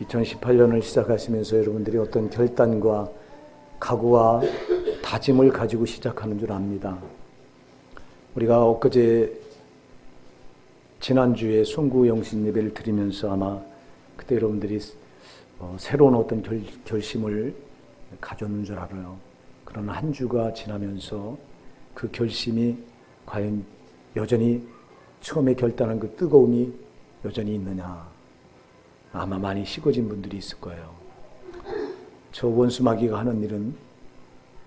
2018년을 시작하시면서 여러분들이 어떤 결단과 각오와 다짐을 가지고 시작하는 줄 압니다. 우리가 엊그제 지난주에 송구영신 예배를 드리면서 아마 그때 여러분들이 새로운 어떤 결심을 가졌는 줄 알아요. 그러나 한 주가 지나면서 그 결심이 과연 여전히 처음에 결단한 그 뜨거움이 여전히 있느냐, 아마 많이 식어진 분들이 있을 거예요. 저 원수마귀가 하는 일은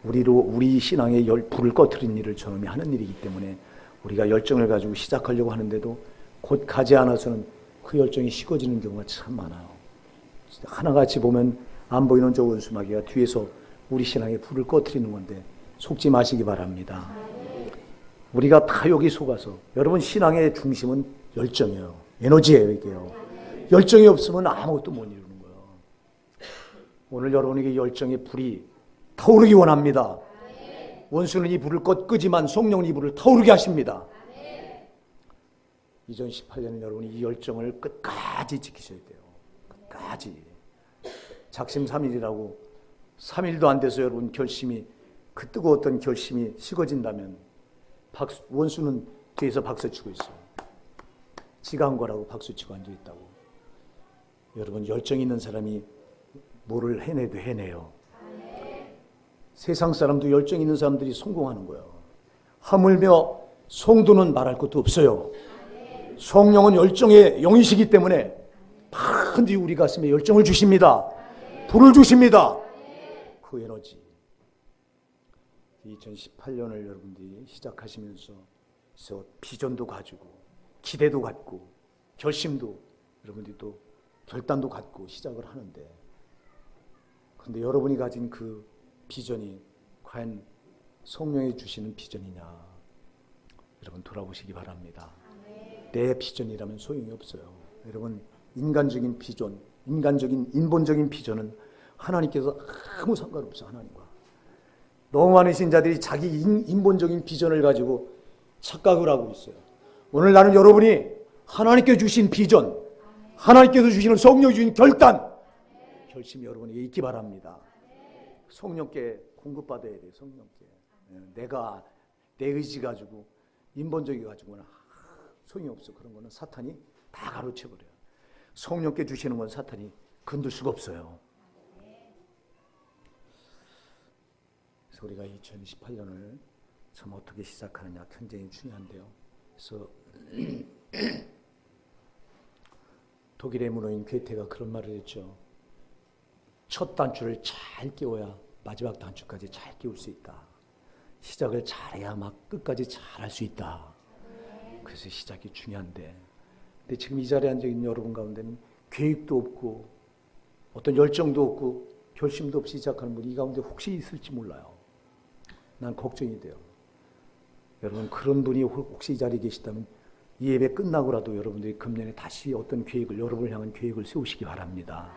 우리 신앙의 불을 꺼트리는 일을 저놈이 하는 일이기 때문에 우리가 열정을 가지고 시작하려고 하는데도 곧 가지 않아서는 그 열정이 식어지는 경우가 참 많아요. 하나같이 보면 안 보이는 저 원수마귀가 뒤에서 우리 신앙의 불을 꺼트리는 건데 속지 마시기 바랍니다. 우리가 다 여기 속아서, 여러분 신앙의 중심은 열정이에요. 에너지예요, 이게요. 열정이 없으면 아무것도 못 이루는 거예요. 오늘 여러분에게 열정의 불이 타오르기 원합니다. 원수는 이 불을 끄지만 성령은 이 불을 타오르게 하십니다. 2018년은 여러분이 이 열정을 끝까지 지키셔야 돼요. 끝까지. 작심 3일이라고 3일도 안 돼서 여러분 결심이, 그 뜨거웠던 결심이 식어진다면 원수는 뒤에서 박수치고 있어요. 지가 한 거라고 박수치고 앉아있다고. 여러분 열정 있는 사람이 뭐를 해내도 해내요. 세상 사람도 열정 있는 사람들이 성공하는 거예요. 하물며 성도는 말할 것도 없어요. 성령은 열정의 영이시기 때문에 반드시 우리 가슴에 열정을 주십니다. 불을 주십니다. 그 에너지. 2018년을 여러분들이 시작하시면서 비전도 가지고 기대도 갖고 결심도 여러분들이 또 결단도 갖고 시작을 하는데, 그런데 여러분이 가진 그 비전이 과연 성령이 주시는 비전이냐, 여러분 돌아보시기 바랍니다. 내 비전이라면 소용이 없어요. 여러분 인간적인 비전, 인본적인 비전은 하나님께서 아무 상관없어요. 하나님과. 너무 많은 신자들이 자기 인본적인 비전을 가지고 착각을 하고 있어요. 오늘 나는 여러분이 하나님께 주신 비전, 하나님께서 주시는 성령이 주신 결심이 여러분에게 있기 바랍니다. 성령께 공급받아야 돼요. 성령께. 내 의지 가지고 인본적이 가지고는 소용이 없어. 그런 거는 사탄이 다 가로채버려요. 성령께 주시는 건 사탄이 건들 수가 없어요. 그래서 우리가 2018년을 참 어떻게 시작하느냐 굉장히 중요한데요. 그래서 독일의 문호인 괴테가 그런 말을 했죠. 첫 단추를 잘 끼워야 마지막 단추까지 잘 끼울 수 있다. 시작을 잘해야 막 끝까지 잘할 수 있다. 그래서 시작이 중요한데, 근데 지금 이 자리에 앉아있는 여러분 가운데는 계획도 없고 어떤 열정도 없고 결심도 없이 시작하는 분이 이 가운데 혹시 있을지 몰라요. 난 걱정이 돼요. 여러분 그런 분이 혹시 이 자리에 계시다면 이 예배 끝나고라도 여러분들이 금년에 다시 어떤 계획을, 여러분을 향한 계획을 세우시기 바랍니다.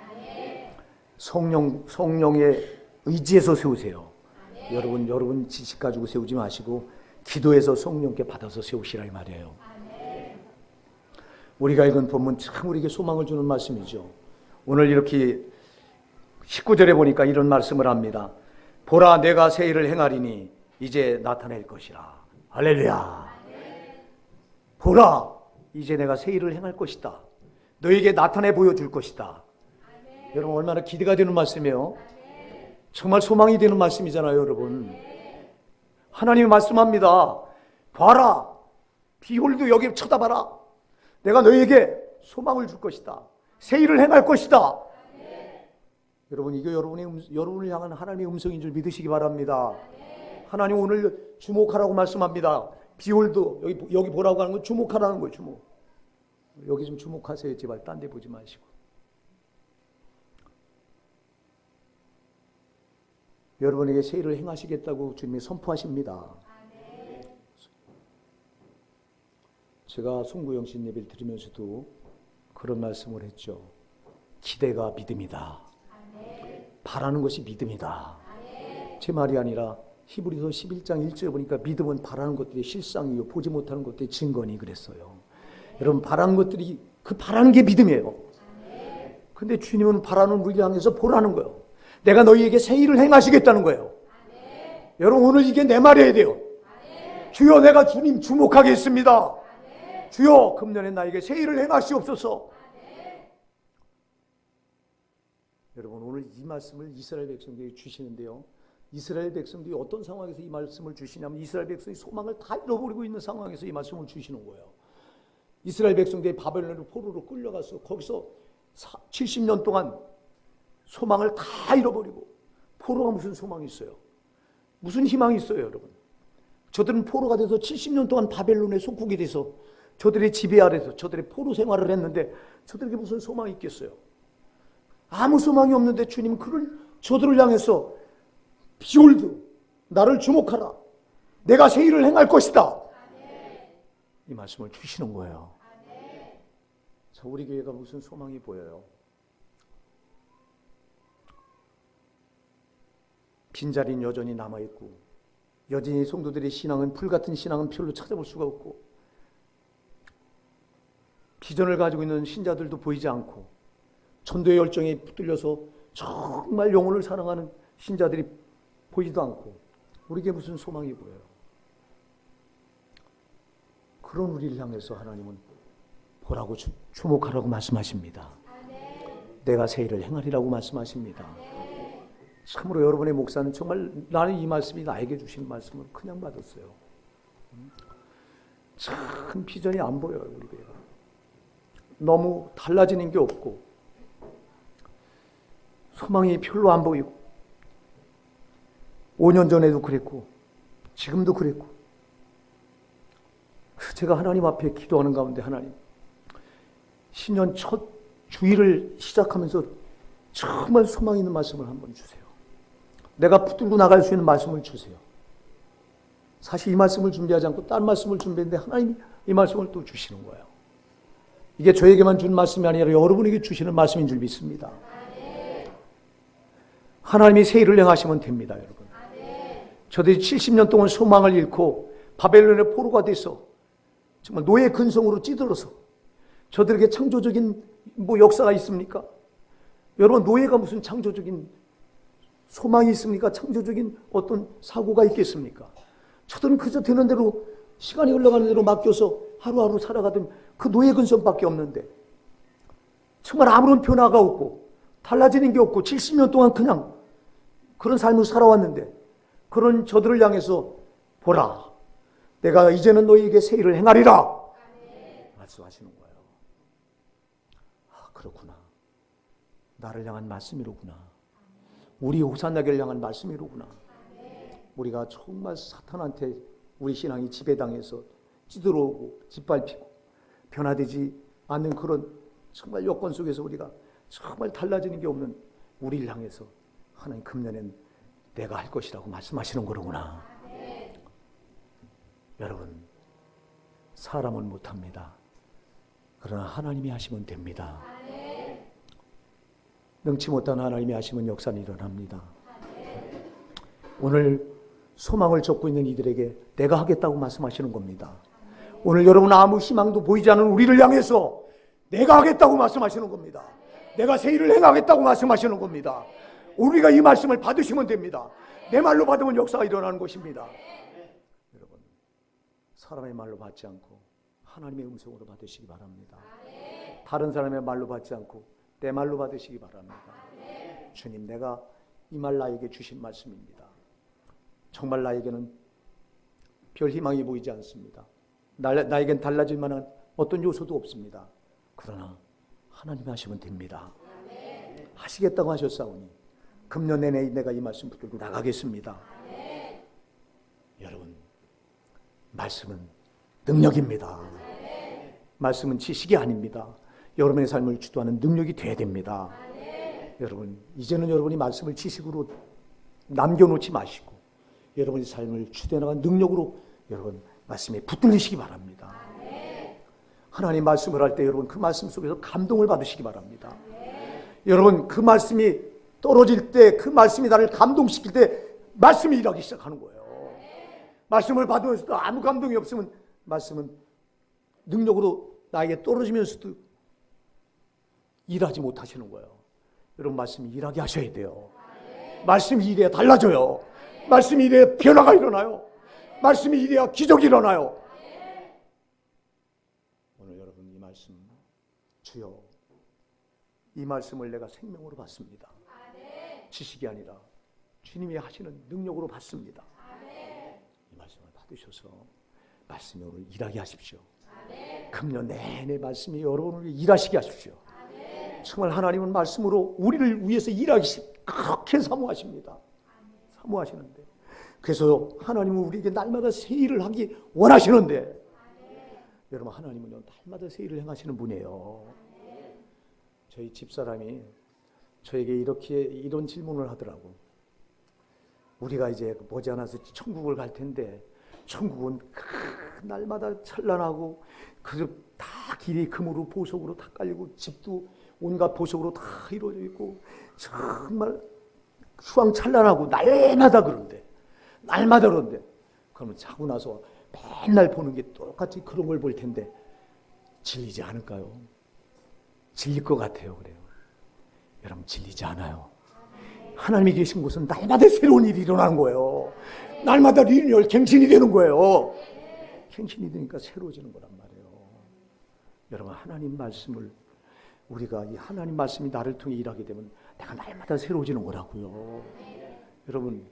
성령의 의지에서 세우세요. 여러분 지식 가지고 세우지 마시고 기도해서 성령께 받아서 세우시라 이 말이에요. 우리가 읽은 본문 참 우리에게 소망을 주는 말씀이죠. 오늘 이렇게 19절에 보니까 이런 말씀을 합니다. 보라 내가 새 일을 행하리니 이제 나타낼 것이라. 할렐루야. 보라 이제 내가 새 일을 행할 것이다. 너에게 나타내 보여줄 것이다. 여러분 얼마나 기대가 되는 말씀이에요. 정말 소망이 되는 말씀이잖아요. 여러분 하나님이 말씀합니다. 봐라 비홀도 여기 쳐다봐라. 내가 너에게 소망을 줄 것이다. 새 일을 행할 것이다. 여러분 이게 여러분을 향한 하나님의 음성인 줄 믿으시기 바랍니다. 하나님 오늘 주목하라고 말씀합니다. 비홀도 여기 보라고 하는 건 주목하라는 거예요. 주목. 여기 좀 주목하세요. 제발 딴 데 보지 마시고. 여러분에게 새 일을 행하시겠다고 주님이 선포하십니다. 제가 송구영신 예배를 드리면서도 그런 말씀을 했죠. 기대가 믿음이다. 바라는 것이 믿음이다. 제 말이 아니라 히브리서 11장 1절에 보니까 믿음은 바라는 것들이 실상이요 보지 못하는 것들이 증거니 그랬어요. 여러분 바라는 것들이 그 바라는 게 믿음이에요. 근데 주님은 바라는 우리를 향해서 보라는 거예요. 내가 너희에게 새 일을 행하시겠다는 거예요. 여러분 오늘 이게 내 말이어야 돼요. 주여 내가 주님 주목하겠습니다. 주여 금년에 나에게 새 일을 행하시옵소서. 여러분 오늘 이 말씀을 이스라엘 백성들이 주시는데요. 이스라엘 백성들이 어떤 상황에서 이 말씀을 주시냐면 이스라엘 백성이 소망을 다 잃어버리고 있는 상황에서 이 말씀을 주시는 거예요. 이스라엘 백성들이 바벨론으로 포로로 끌려가서 거기서 70년 동안 소망을 다 잃어버리고 포로가 무슨 소망이 있어요? 무슨 희망이 있어요 여러분? 저들은 포로가 돼서 70년 동안 바벨론의 속국이 돼서 저들의 지배 아래서 저들의 포로 생활을 했는데 저들에게 무슨 소망이 있겠어요? 아무 소망이 없는데 주님은 저들을 향해서 비올드 나를 주목하라. 내가 새 일을 행할 것이다. 이 말씀을 주시는 거예요. 자, 우리 교회가 무슨 소망이 보여요? 빈자리는 여전히 남아있고 여전히 성도들의 신앙은 불같은 신앙은 별로 찾아볼 수가 없고 비전을 가지고 있는 신자들도 보이지 않고 전도의 열정에 붙들려서 정말 영혼을 사랑하는 신자들이 보이지도 않고 우리에게 무슨 소망이 보여요? 그런 우리를 향해서 하나님은 보라고 주목하라고 말씀하십니다. 내가 새 일을 행하리라고 말씀하십니다. 참으로 여러분의 목사는 정말 나는 이 말씀이 나에게 주신 말씀을 그냥 받았어요. 참 비전이 안 보여요. 우리 교회가 너무 달라지는 게 없고 소망이 별로 안 보이고 5년 전에도 그랬고 지금도 그랬고 제가 하나님 앞에 기도하는 가운데 하나님 신년 첫 주일을 시작하면서 정말 소망 있는 말씀을 한번 주세요. 내가 붙들고 나갈 수 있는 말씀을 주세요. 사실 이 말씀을 준비하지 않고 다른 말씀을 준비했는데 하나님이 이 말씀을 또 주시는 거예요. 이게 저에게만 준 말씀이 아니라 여러분에게 주시는 말씀인 줄 믿습니다. 하나님이 새 일을 행하시면 됩니다. 여러분. 저들이 70년 동안 소망을 잃고 바벨론의 포로가 돼서 정말 노예 근성으로 찌들어서 저들에게 창조적인 역사가 있습니까? 여러분 노예가 무슨 창조적인 소망이 있습니까? 창조적인 어떤 사고가 있겠습니까? 저들은 그저 되는 대로 시간이 흘러가는 대로 맡겨서 하루하루 살아가던 그 노예 근성밖에 없는데 정말 아무런 변화가 없고 달라지는 게 없고 70년 동안 그냥 그런 삶을 살아왔는데 그런 저들을 향해서 보라 내가 이제는 너희에게 새 일을 행하리라 말씀하시는 거예요. 아 그렇구나. 나를 향한 말씀이로구나. 우리 호산나게를 향한 말씀이로구나. 우리가 정말 사탄한테 우리 신앙이 지배당해서 찌들어오고 짓밟히고 변화되지 않는 그런 정말 여건 속에서 우리가 정말 달라지는 게 없는 우리를 향해서 하나님 금년엔 내가 할 것이라고 말씀하시는 거로구나. 여러분 사람은 못합니다. 그러나 하나님이 하시면 됩니다. 능치 못한 하나님이 하시면 역사는 일어납니다. 오늘 소망을 쫓고 있는 이들에게 내가 하겠다고 말씀하시는 겁니다. 오늘 여러분 아무 희망도 보이지 않는 우리를 향해서 내가 하겠다고 말씀하시는 겁니다. 내가 새 일을 행하겠다고 말씀하시는 겁니다. 우리가 이 말씀을 받으시면 됩니다. 내 말로 받으면 역사가 일어나는 것입니다. 여러분 사람의 말로 받지 않고 하나님의 음성으로 받으시기 바랍니다. 다른 사람의 말로 받지 않고 내 말로 받으시기 바랍니다. 주님 내가 이 말 나에게 주신 말씀입니다. 정말 나에게는 별 희망이 보이지 않습니다. 나에겐 달라질 만한 어떤 요소도 없습니다. 그러나 하나님이 하시면 됩니다. 하시겠다고 하셨사오니 금년 내내 내가 이 말씀 붙들고 나가겠습니다. 여러분 말씀은 능력입니다. 말씀은 지식이 아닙니다. 여러분의 삶을 주도하는 능력이 돼야 됩니다. 여러분 이제는 여러분이 말씀을 지식으로 남겨놓지 마시고 여러분의 삶을 주도해나가는 능력으로 여러분 말씀에 붙들리시기 바랍니다. 하나님 말씀을 할 때 여러분 그 말씀 속에서 감동을 받으시기 바랍니다. 여러분 그 말씀이 떨어질 때 그 말씀이 나를 감동시킬 때 말씀이 일하기 시작하는 거예요. 말씀을 받으면서도 아무 감동이 없으면 말씀은 능력으로 나에게 떨어지면서도 일하지 못하시는 거예요. 여러분 말씀이 일하게 하셔야 돼요. 말씀이 일해야 달라져요. 말씀이 일해야 변화가 일어나요. 말씀이 일해야 기적이 일어나요. 오늘 여러분 이 말씀, 주여 이 말씀을 내가 생명으로 받습니다. 지식이 아니라 주님이 하시는 능력으로 받습니다. 이 말씀을 받으셔서 말씀이 오늘 일하게 하십시오. 금년 내내 말씀이 여러분을 일하시게 하십시오. 정말 하나님은 말씀으로 우리를 위해서 일하기 그렇게 사모하십니다. 사모하시는데, 그래서 하나님은 우리에게 날마다 새 일을 하기 원하시는데, 여러분 하나님은요 날마다 새 일을 행하시는 분이에요. 저희 집사람이 저에게 이런 질문을 하더라고. 우리가 이제 머지않아서 천국을 갈 텐데, 천국은 날마다 찬란하고 다 길이 금으로 보석으로 다 깔리고 집도 온갖 보석으로 다 이루어져 있고 정말 휘황찬란하고 날마다 그런데 그러면 자고 나서 맨날 보는 게 똑같이 그런 걸 볼 텐데 질리지 않을까요? 질릴 것 같아요. 그래요. 여러분 질리지 않아요. 하나님이 계신 곳은 날마다 새로운 일이 일어나는 거예요. 날마다 리뉴얼 갱신이 되는 거예요. 갱신이 되니까 새로워지는 거란 말이에요. 여러분 하나님 말씀을 우리가 이 하나님 말씀이 나를 통해 일하게 되면 내가 날마다 새로워지는 거라고요. 여러분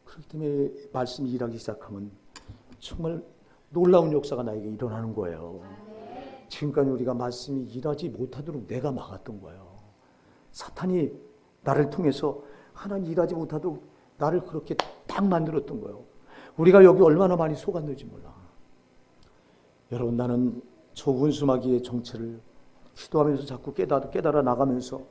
그렇기 때문에 말씀이 일하기 시작하면 정말 놀라운 역사가 나에게 일어나는 거예요. 지금까지 우리가 말씀이 일하지 못하도록 내가 막았던 거예요. 사탄이 나를 통해서 하나님 일하지 못하도록 나를 그렇게 딱 만들었던 거예요. 우리가 여기 얼마나 많이 속았는지 몰라. 여러분 나는 저 원수마귀의 정체를 기도하면서 자꾸 깨달아 나가면서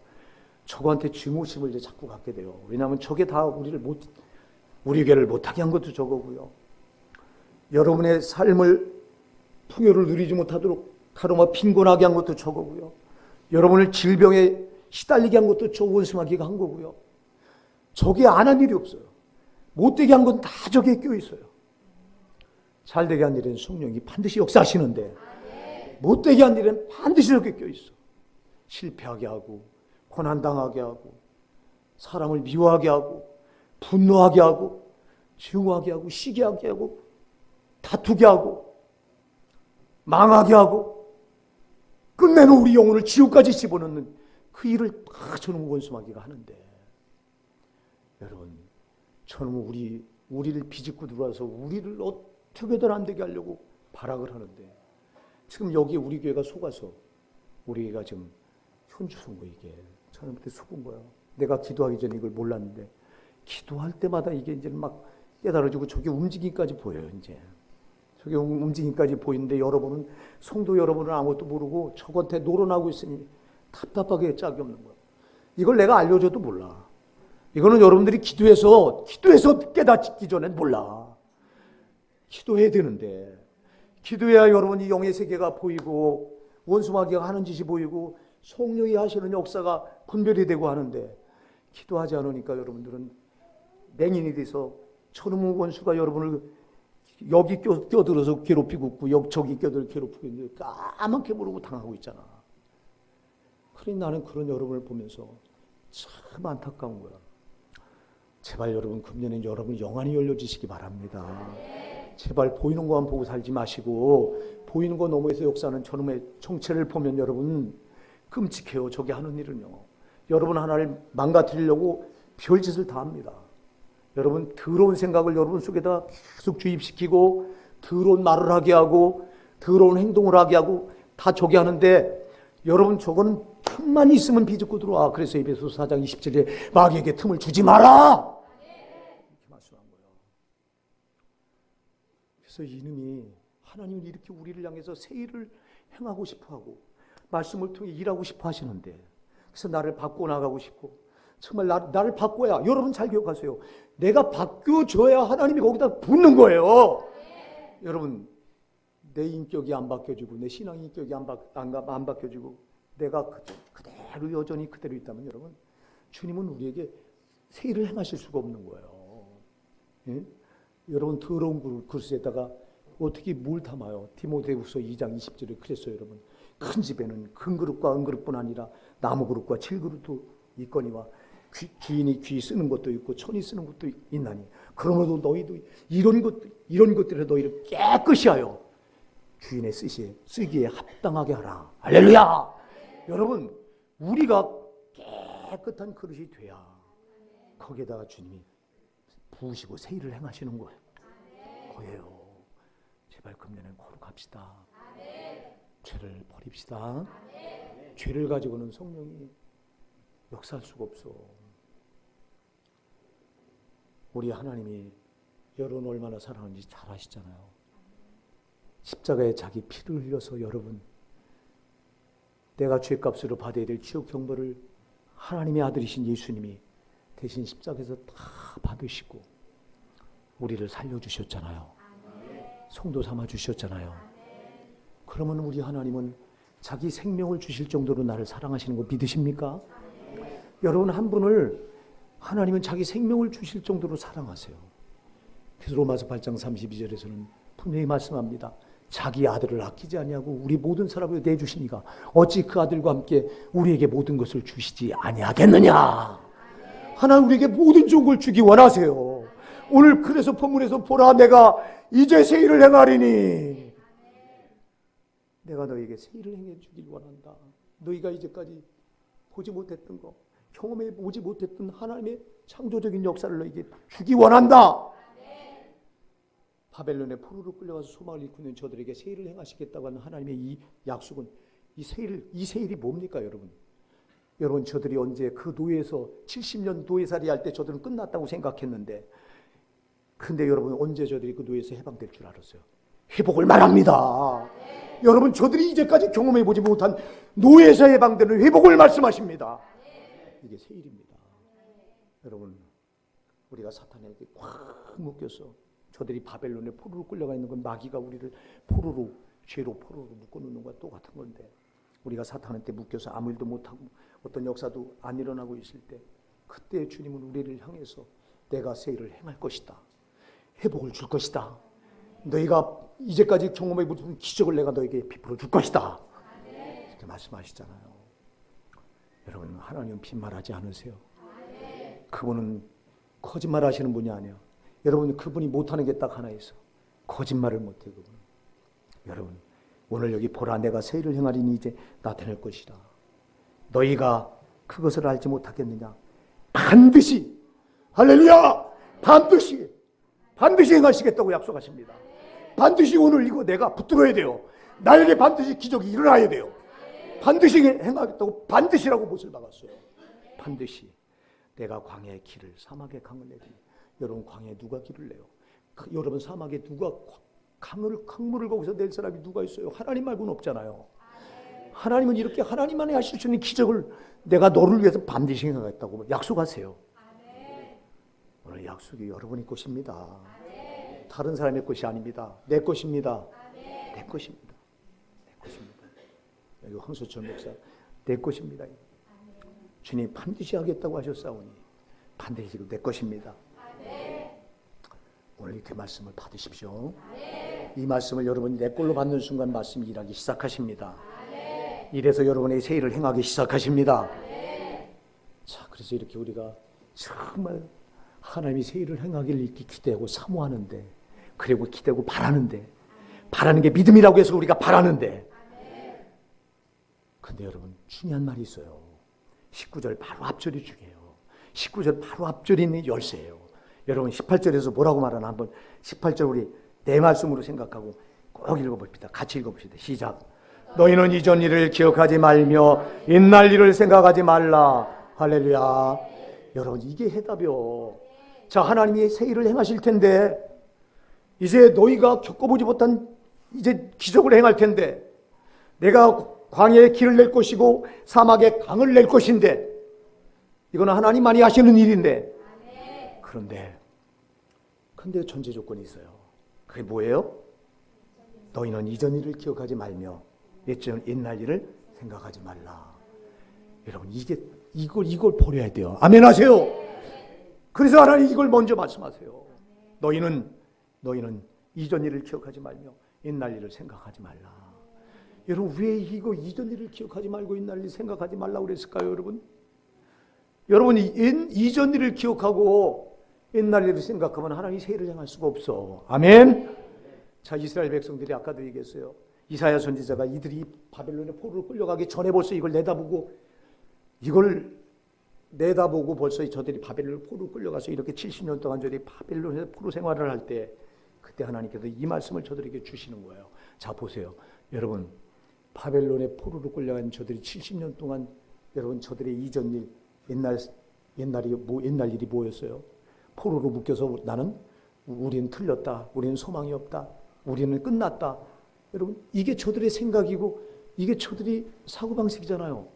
저거한테 쥐모심을 이제 자꾸 갖게 돼요. 왜냐하면 저게 다 우리 교회를 못하게 한 것도 저거고요. 여러분의 삶을 풍요를 누리지 못하도록 가로막 빈곤하게 한 것도 저거고요. 여러분을 질병에 시달리게 한 것도 저 원수마귀가 한 거고요. 저게 안 한 일이 없어요. 못되게 한 건 다 저기에 껴있어요. 잘되게 한 일은 성령이 반드시 역사하시는데 못되게 한 일은 반드시 저기에 껴있어. 실패하게 하고 고난당하게 하고 사람을 미워하게 하고 분노하게 하고 증오하게 하고 시기하게 하고 다투게 하고 망하게 하고 끝내는 우리 영혼을 지옥까지 집어넣는 그 일을 다 저놈 원수마귀가 하는데, 여러분 저놈은 우리를 비집고 들어와서 우리를 어떻게든 안 되게 하려고 발악을 하는데, 지금 여기 우리 교회가 속아서 우리가 지금 현주소인 거 이게 저놈한테 속은 거야. 내가 기도하기 전에 이걸 몰랐는데 기도할 때마다 이게 이제 막 깨달아지고 저게 움직임까지 보여요. 이제 저게 움직임까지 보이는데 여러분은 성도 여러분은 아무것도 모르고 저한테 노론하고 있으니 답답하게 짝이 없는 거야. 이걸 내가 알려줘도 몰라. 이거는 여러분들이 기도해서 깨닫기 전엔 몰라. 기도해야 되는데, 기도해야 여러분이 영의 세계가 보이고 원수마귀가 하는 짓이 보이고 성령이 하시는 역사가 분별이 되고 하는데, 기도하지 않으니까 여러분들은 맹인이 돼서 저놈의 원수가 여러분을 여기 껴들어서 괴롭히고 있고 저기 껴들어 괴롭히고 있는데 까맣게 모르고 당하고 있잖아. 그러니 나는 그런 여러분을 보면서 참 안타까운 거야. 제발 여러분 금년엔 여러분 영안이 열려지시기 바랍니다. 제발 보이는 것만 보고 살지 마시고 보이는 것 너머에서 역사하는 저놈의 정체를 보면 여러분 끔찍해요. 저게 하는 일은요. 여러분 하나를 망가뜨리려고 별짓을 다 합니다. 여러분 더러운 생각을 여러분 속에다 계속 주입시키고 더러운 말을 하게 하고 더러운 행동을 하게 하고 다 저게 하는데, 여러분 저거는 틈만 있으면 비집고 들어와. 그래서 에베소서 4장 27절에 마귀에게 틈을 주지 마라 이렇게 말씀한 거예요. 그래서 이놈이 하나님은 이렇게 우리를 향해서 새 일을 행하고 싶어하고 말씀을 통해 일하고 싶어 하시는데, 그래서 나를 바꿔 나가고 싶고 정말 나를 바꿔야, 여러분 잘 기억하세요. 내가 바뀌어줘야 하나님이 거기다 붙는 거예요. 여러분 내 인격이 안 바뀌어지고 내 신앙 인격이 안 바뀌어지고 내가 그대로 여전히 그대로 있다면 여러분 주님은 우리에게 새 일을 행하실 수가 없는 거예요. 예? 여러분 더러운 그릇에다가 어떻게 물 담아요? 디모데후서 2장 20절에 그랬어요. 여러분 큰 집에는 큰 그릇과 은그릇뿐 아니라 나무 그릇과 질그릇도 있거니와 귀인이 귀 쓰는 것도 있고 천이 쓰는 것도 있나니 그러므로 너희도 이런 것들을 너희를 깨끗이 하여 주인의 쓰기에 합당하게 하라. 할렐루야. 여러분, 우리가 깨끗한 그릇이 돼야 거기에다가 주님이 부으시고 세일을 행하시는 거예요. 제발 금년엔 거룩합시다. 죄를 버립시다. 죄를 가지고는 성령이 역사할 수가 없어. 우리 하나님이 여러분 얼마나 사랑하는지 잘 아시잖아요. 십자가에 자기 피를 흘려서 여러분, 내가 죄값으로 받아야 될 지옥 형벌을 하나님의 아들이신 예수님이 대신 십자가에서 다 받으시고 우리를 살려주셨잖아요. 성도 삼아주셨잖아요. 그러면 우리 하나님은 자기 생명을 주실 정도로 나를 사랑하시는 거 믿으십니까? 여러분, 한 분을 하나님은 자기 생명을 주실 정도로 사랑하세요. 그래서 로마서 8장 32절에서는 분명히 말씀합니다. 자기 아들을 아끼지 아니하고 우리 모든 사람을 내주시니가 어찌 그 아들과 함께 우리에게 모든 것을 주시지 아니하겠느냐. 하나님 우리에게 모든 좋은 걸 주기 원하세요. 오늘 그래서 본문에서 보라, 내가 이제 새 일을 행하리니 내가 너에게 새 일을 행해 주길 원한다. 너희가 이제까지 보지 못했던 거, 경험해 보지 못했던 하나님의 창조적인 역사를 너에게 주기 원한다. 바벨론의 포로로 끌려가서 소망을 잃고 있는 저들에게 새 일을 행하시겠다고 하는 하나님의 이 약속은, 이 새 일이 뭡니까 여러분? 여러분, 저들이 언제 그 노예에서 70년 노예살이 할 때 저들은 끝났다고 생각했는데, 근데 여러분 언제 저들이 그 노예에서 해방될 줄 알았어요? 회복을 말합니다. 여러분, 저들이 이제까지 경험해 보지 못한 노예에서 해방되는 회복을 말씀하십니다. 이게 새 일입니다. 여러분, 우리가 사탄에게 꽉 묶여서 저들이 바벨론에 포로로 끌려가 있는 건 마귀가 우리를 포로로, 죄로 포로로 묶어놓는 것과 똑같은 건데, 우리가 사탄한테 묶여서 아무 일도 못하고 어떤 역사도 안 일어나고 있을 때, 그때 주님은 우리를 향해서 내가 새 일을 행할 것이다. 회복을 줄 것이다. 너희가 이제까지 경험해 본 기적을 내가 너에게 베풀어 줄 것이다. 이렇게 말씀하시잖아요. 여러분, 하나님은 빈말하지 않으세요. 그분은 거짓말하시는 분이 아니에요. 여러분, 그분이 못하는 게 딱 하나 있어. 거짓말을 못해. 그분은. 여러분, 오늘 여기 보라, 내가 새 일을 행하리니 이제 나타낼 것이다. 너희가 그것을 알지 못하겠느냐? 반드시, 할렐루야! 반드시 행하시겠다고 약속하십니다. 반드시 오늘 이거 내가 붙들어야 돼요. 나에게 반드시 기적이 일어나야 돼요. 반드시 행하겠다고, 반드시라고 못을 박았어요. 반드시. 내가 광야의 길을, 사막의 강을 내리니. 여러분, 광야에 누가 길을 내요? 여러분, 사막에 누가 강물을 거기서 낼 사람이 누가 있어요? 하나님 말고는 없잖아요. 하나님은 이렇게 하나님만이 하실 수 있는 기적을 내가 너를 위해서 반드시 행하겠다고 약속하세요. 오늘 약속이 여러분의 것입니다. 다른 사람의 것이 아닙니다. 내 것입니다. 내 것입니다. 내 것입니다. 여기 황소철 목사, 내 것입니다. 주님 반드시 하겠다고 하셨사오니 반드시 내 것입니다. 오늘 이렇게 말씀을 받으십시오. 이 말씀을 여러분이 내 걸로 받는 순간 말씀이 일하기 시작하십니다. 이래서 여러분의 새 일을 행하기 시작하십니다. 자, 그래서 이렇게 우리가 정말 하나님이 새 일을 행하기를 이렇게 기대하고 사모하는데, 그리고 기대하고 바라는데, 바라는 게 믿음이라고 해서 우리가 바라는데, 근데 여러분 중요한 말이 있어요. 19절 바로 앞절이 중요해요. 19절 바로 앞절이 있는 열쇠예요. 여러분 18절에서 뭐라고 말하나 한번 18절 우리 내 말씀으로 생각하고 꼭 읽어봅시다. 같이 읽어봅시다. 시작. 너희는 이전 일을 기억하지 말며 옛날 일을 생각하지 말라. 할렐루야. 여러분, 이게 해답이요. 자, 하나님이 새 일을 행하실 텐데, 이제 너희가 겪어보지 못한 이제 기적을 행할 텐데, 내가 광야에 길을 낼 것이고 사막에 강을 낼 것인데, 이거는 하나님만이 하시는 일인데, 근데 전제 조건이 있어요. 그게 뭐예요? 너희는 이전 일을 기억하지 말며 옛날 일을 생각하지 말라. 여러분, 이걸 버려야 돼요. 아멘 하세요. 그래서 하나님 이걸 먼저 말씀하세요. 너희는 이전 일을 기억하지 말며 옛날 일을 생각하지 말라. 여러분 왜 이거 이전 일을 기억하지 말고 옛날 일 생각하지 말라고 그랬을까요, 여러분? 여러분이 이전 일을 기억하고 옛날 일을 생각하면 하나님이 새 일을 행할 수가 없어. 아멘. 자, 이스라엘 백성들이 아까도 얘기했어요. 이사야 선지자가 이들이 바벨론의 포로로 끌려가기 전에 벌써 이걸 내다보고 벌써 저들이 바벨론 포로로 끌려가서 이렇게 70년 동안 저들이 바벨론에서 포로 생활을 할 때 그때 하나님께서 이 말씀을 저들에게 주시는 거예요. 자, 보세요. 여러분, 바벨론의 포로로 끌려간 저들이 70년 동안 여러분 저들의 이전 일, 옛날 일이 뭐였어요? 포로로 묶여서 우리는 틀렸다. 우리는 소망이 없다. 우리는 끝났다. 여러분, 이게 저들의 생각이고 이게 저들이 사고방식이잖아요.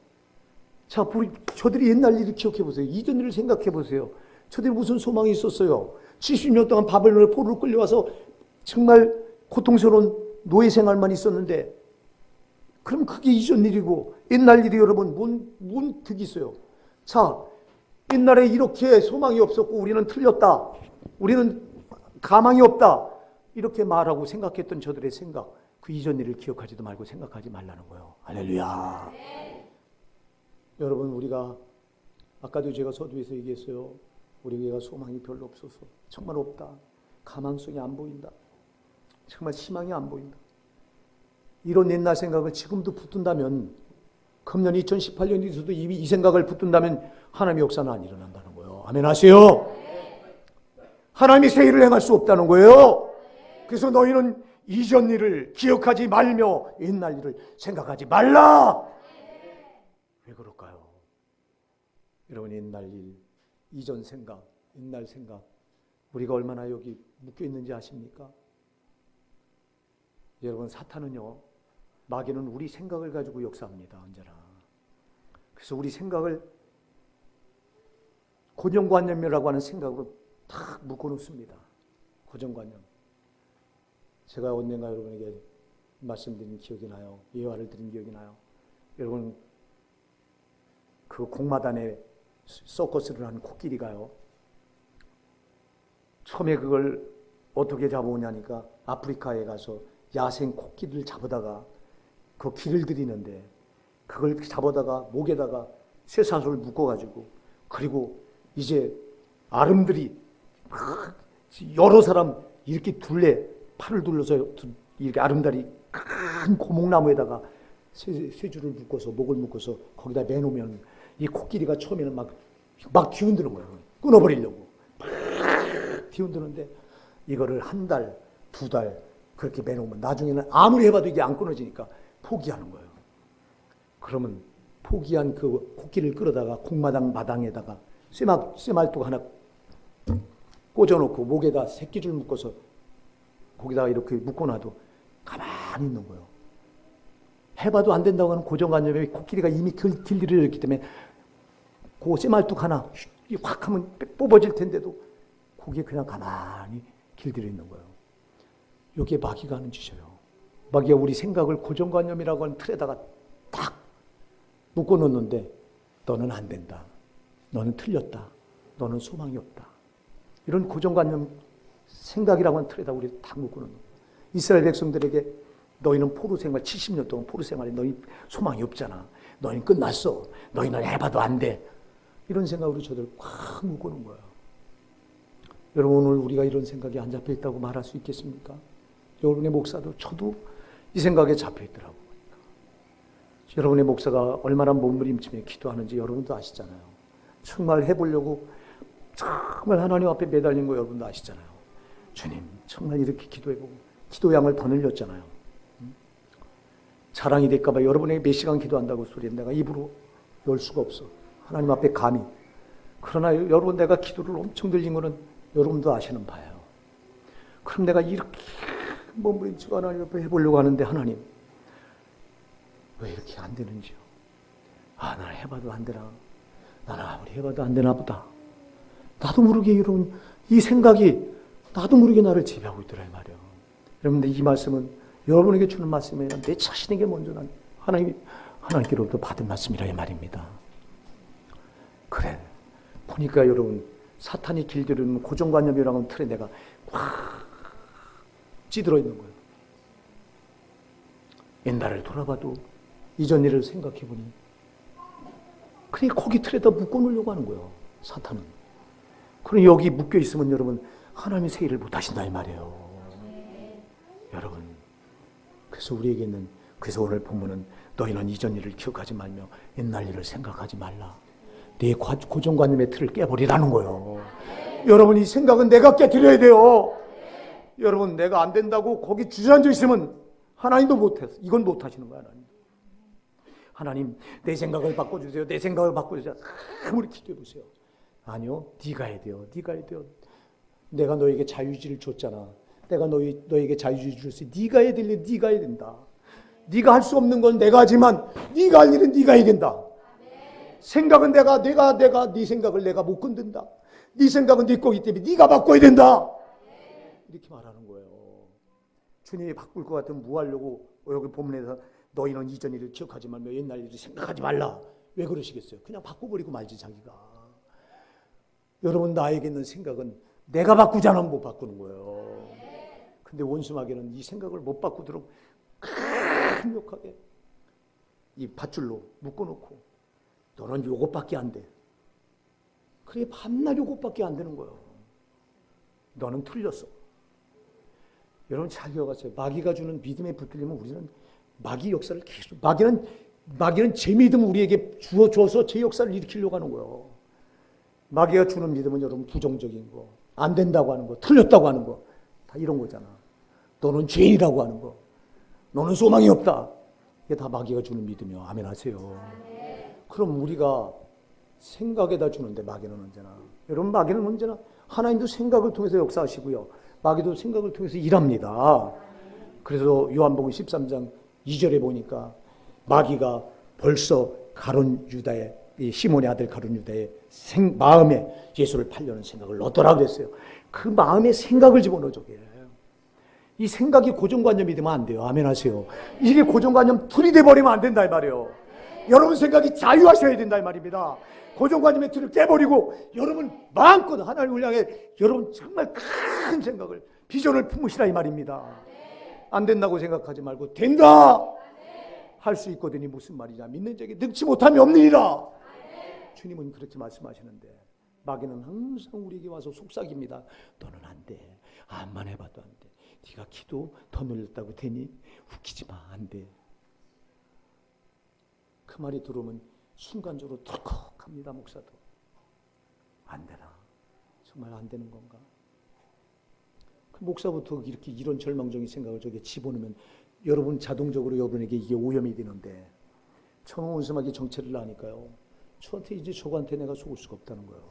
자, 저들이 옛날 일을 기억해 보세요. 이전 일을 생각해 보세요. 저들이 무슨 소망이 있었어요? 70년 동안 바벨론의 포로로 끌려와서 정말 고통스러운 노예 생활만 있었는데, 그럼 그게 이전 일이고 옛날 일이 여러분 뭔 득이 있어요? 자, 옛날에 이렇게 소망이 없었고 우리는 틀렸다. 우리는 가망이 없다. 이렇게 말하고 생각했던 저들의 생각, 그 이전 일을 기억하지도 말고 생각하지 말라는 거예요. 할렐루야. 네. 여러분, 우리가 아까도 제가 서두에서 얘기했어요. 우리 교회가 소망이 별로 없어서 정말 없다. 가망성이 안 보인다. 정말 희망이 안 보인다. 이런 옛날 생각을 지금도 붙든다면, 금년 2018년에서도 이미 이 생각을 붙든다면 하나님의 역사는 안 일어난다는 거예요. 아멘 하세요. 하나님이 새 일을 행할 수 없다는 거예요. 그래서 너희는 이전 일을 기억하지 말며 옛날 일을 생각하지 말라. 왜 그럴까요? 여러분, 옛날 일, 이전 생각, 옛날 생각, 우리가 얼마나 여기 묶여 있는지 아십니까? 여러분, 사탄은요, 마귀는 우리 생각을 가지고 역사합니다. 언제나. 그래서 우리 생각을 고정관념이라고 하는 생각으로 탁 묶어놓습니다. 고정관념. 제가 언젠가 여러분에게 말씀드린 기억이 나요. 예화를 드린 기억이 나요. 여러분, 그 공마단에 서커스를 하는 코끼리가요, 처음에 그걸 어떻게 잡아오냐니까 아프리카에 가서 야생 코끼리를 잡아다가 그 길을 들이는데, 그걸 잡아다가 목에다가 쇠사슬을 묶어가지고, 그리고 이제 아름들이 여러 사람 이렇게 팔을 둘러서 이렇게 아름다리 큰 고목나무에다가 쇠줄을 묶어서, 목을 묶어서 거기다 매놓으면 이 코끼리가 처음에는 막 뒤흔드는 거예요. 끊어버리려고 막 뒤흔드는데, 이거를 한 달, 두 달 그렇게 매놓으면 나중에는 아무리 해봐도 이게 안 끊어지니까 포기하는 거예요. 그러면 포기한 그 코끼리를 끌어다가 공마당 마당에다가 쇠말뚝 하나 꽂아놓고 목에다 새끼줄 묶어서 거기다가 이렇게 묶어놔도 가만히 있는 거예요. 해봐도 안 된다고 하는 고정관념에 코끼리가 이미 길들여 있기 때문에 그 쇠말뚝 하나 확 하면 뽑아질 텐데도 거기에 그냥 가만히 길들여 있는 거예요. 이게 마귀가 하는 짓이에요. 마귀가 우리 생각을 고정관념이라고 하는 틀에다가 딱 묶어놓는데, 너는 안 된다. 너는 틀렸다. 너는 소망이 없다. 이런 고정관념 생각이라고 하는 틀에다 우리 딱 묶어놓는 거예요. 이스라엘 백성들에게 너희는 포로 생활, 70년 동안 포로 생활에 너희 소망이 없잖아. 너희는 끝났어. 너희는 해봐도 안 돼. 이런 생각으로 저들 확 묶어놓은 거예요. 여러분, 오늘 우리가 이런 생각이 안 잡혀 있다고 말할 수 있겠습니까? 여러분의 목사도 저도 이 생각에 잡혀 있더라고요. 여러분의 목사가 얼마나 몸부림치며 기도하는지 여러분도 아시잖아요. 정말 해보려고 정말 하나님 앞에 매달린 거 여러분도 아시잖아요. 주님, 정말 이렇게 기도해보고 기도량을 더 늘렸잖아요. 자랑이 될까봐 여러분에게 몇 시간 기도한다고 소리는 내가 입으로 열 수가 없어. 하나님 앞에 감히. 그러나 여러분, 내가 기도를 엄청 들린 거는 여러분도 아시는 바예요. 그럼 내가 이렇게 몸부림치고 하나님 앞에 해보려고 하는데, 하나님 왜 이렇게 안 되는지요? 나 해봐도 안 되나? 나는 아무리 해봐도 안 되나 보다. 나도 모르게 여러분, 이 생각이 나도 모르게 나를 지배하고 있더라 이 말이에요. 여러분들, 이 말씀은 여러분에게 주는 말씀이에요. 내 자신에게 먼저 난 하나님께로부터 받은 말씀이라 이 말입니다. 그래, 보니까 여러분, 사탄이 길들이는 고정관념이라는 틀에 내가 확 찌들어 있는 거예요. 옛날을 돌아봐도 이전 일을 생각해보니 그냥 거기 틀에다 묶어놓으려고 하는 거예요, 사탄은. 그럼 여기 묶여있으면 여러분 하나님의 새 일을 못하신다 이 말이에요. 여러분, 그래서 우리에게는, 그래서 오늘 본문은 너희는 이전 일을 기억하지 말며 옛날 일을 생각하지 말라. 내 고정관념의 틀을 깨버리라는 거예요. 여러분, 이 생각은 내가 깨뜨려야 돼요. 여러분, 내가 안 된다고 거기 주저앉아 있으면 하나님도 못해서 이건 못하시는 거야. 하나님 내 생각을 바꿔주세요. 내 생각을 바꿔주세요. 아무리 기도해보세요. 아니요, 네가 해야 돼요. 네가 해야 돼요. 내가 너에게 자유의지를 줬잖아. 내가 너에게 자유의지를 줬으니 네가 해야 될 일 네가 해야 된다. 네가 할 수 없는 건 내가 하지만 네가 할 일은 네가 해야 된다. 생각은 내가 네 생각을 내가 못 건든다. 네 생각은 네 거기 때문에 네가 바꿔야 된다. 이렇게 말하는 거예요. 주님이 바꿀 것 같으면 뭐 하려고 여기 본문에서 너희는 이전 일을 기억하지 말며 옛날 일을 생각하지 말라. 왜 그러시겠어요? 그냥 바꿔버리고 말지 자기가. 여러분, 나에게 있는 생각은 내가 바꾸지 않으면 못 바꾸는 거예요. 근데 원수마귀는 이 생각을 못 바꾸도록 강력하게 이 밧줄로 묶어놓고 너는 요것밖에 안 돼. 그래, 밤낮 요것밖에 안 되는 거예요. 너는 틀렸어. 여러분 잘 기억하세요. 마귀가 주는 믿음에 붙들리면 우리는 마귀 역사를 계속, 마귀는 제 믿음을 우리에게 주어서 제 역사를 일으키려고 하는 거예요. 마귀가 주는 믿음은 여러분 부정적인 거, 안 된다고 하는 거, 틀렸다고 하는 거, 다 이런 거잖아. 너는 죄인이라고 하는 거, 너는 소망이 없다. 이게 다 마귀가 주는 믿음이요. 아멘 하세요. 그럼 우리가 생각에다 주는데 마귀는 언제나, 여러분 마귀는 언제나 하나님도 생각을 통해서 역사하시고요. 마귀도 생각을 통해서 일합니다. 그래서 요한복음 13장 2절에 보니까 마귀가 벌써 가룟 유다의, 이 시몬의 아들 가룟 유다의 마음에 예수를 팔려는 생각을 넣더라 그랬어요. 그 마음에 생각을 집어넣어줘. 이 생각이 고정관념이 되면 안 돼요. 아멘 하세요. 이게 고정관념 틀이 돼버리면 안 된다 이 말이에요. 여러분 생각이 자유하셔야 된다 이 말입니다. 고정관념의 틀을 깨버리고 여러분 마음껏 하나님을 향해 여러분 정말 큰 생각을, 비전을 품으시라 이 말입니다. 안 된다고 생각하지 말고 된다! 할 수 있거든요. 무슨 말이냐. 믿는 자에게 능치 못함이 없느니라. 주님은 그렇게 말씀하시는데 마귀는 항상 우리에게 와서 속삭입니다. 너는 안 돼. 암만 해봐도 안 돼. 네가 기도 더 늘렸다고 되니? 웃기지 마. 안 돼. 그 말이 들어오면 순간적으로 덜컥합니다. 목사도. 안 되나? 정말 안 되는 건가? 그 목사부터 이렇게 이런 절망적인 생각을 저게 집어넣으면 여러분 자동적으로 여러분에게 이게 오염이 되는데, 처음 원수마귀 정체를 아니까요. 저한테 이제 저거한테 내가 속을 수가 없다는 거예요.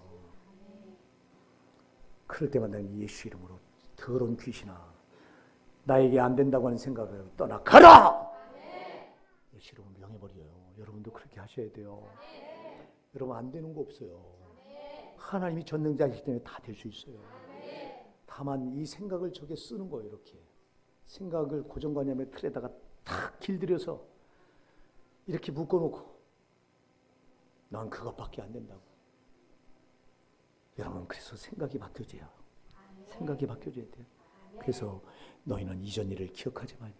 그럴 때마다 예수 이름으로 더러운 귀신아, 나에게 안 된다고 하는 생각을 떠나가라! 예수 이름으로 명해버려요. 여러분도 그렇게 하셔야 돼요. 여러분 안 되는 거 없어요. 하나님이 전능자이기 때문에 다 될 수 있어요. 다만 이 생각을 저게 쓰는 거예요. 이렇게 생각을 고정관념의 틀에다가 탁 길들여서 이렇게 묶어놓고 난 그것밖에 안 된다고. 여러분 그래서 생각이 바뀌어져요. 생각이 바뀌어져야 돼요. 그래서 너희는 이전 일을 기억하지 말며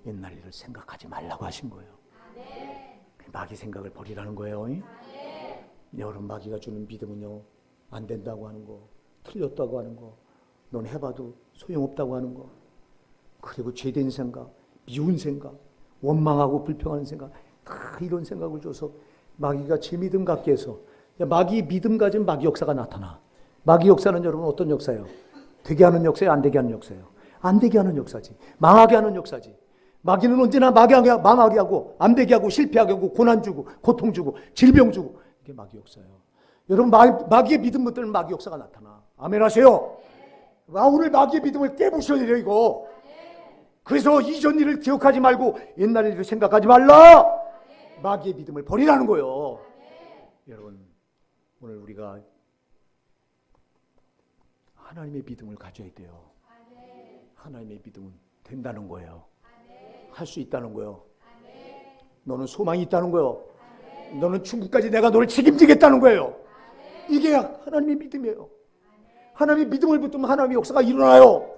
옛날 일을 생각하지 말라고 하신 거예요. 마귀 생각을 버리라는 거예요. 여러분 마귀가 주는 믿음은요, 안 된다고 하는 거, 틀렸다고 하는 거, 넌 해봐도 소용없다고 하는 거, 그리고 죄된 생각, 미운 생각, 원망하고 불평하는 생각, 다 이런 생각을 줘서 마귀가 제 믿음 갖게 해서, 마귀 믿음 가진 마귀 역사가 나타나. 마귀 역사는 여러분 어떤 역사예요? 되게 하는 역사예요? 안 되게 하는 역사예요? 안 되게 하는 역사지. 망하게 하는 역사지. 마귀는 언제나 망하게 하고, 안 되게 하고, 실패하게 하고, 고난 주고, 고통 주고, 질병 주고, 이게 마귀 역사예요. 여러분 마귀의 믿음 못 들면 마귀 역사가 나타나. 아멘 하세요. 오늘 마귀의 믿음을 깨부셔야 돼요 이거. 그래서 이전 일을 기억하지 말고 옛날 일을 생각하지 말라. 마귀의 믿음을 버리라는 거예요. 여러분 오늘 우리가 하나님의 믿음을 가져야 돼요. 하나님의 믿음은 된다는 거예요. 할 수 있다는 거예요. 너는 소망이 있다는 거예요. 너는 충분까지 내가 너를 책임지겠다는 거예요. 이게 하나님의 믿음이에요. 하나님의 믿음을 붙들면 하나님의 역사가 일어나요.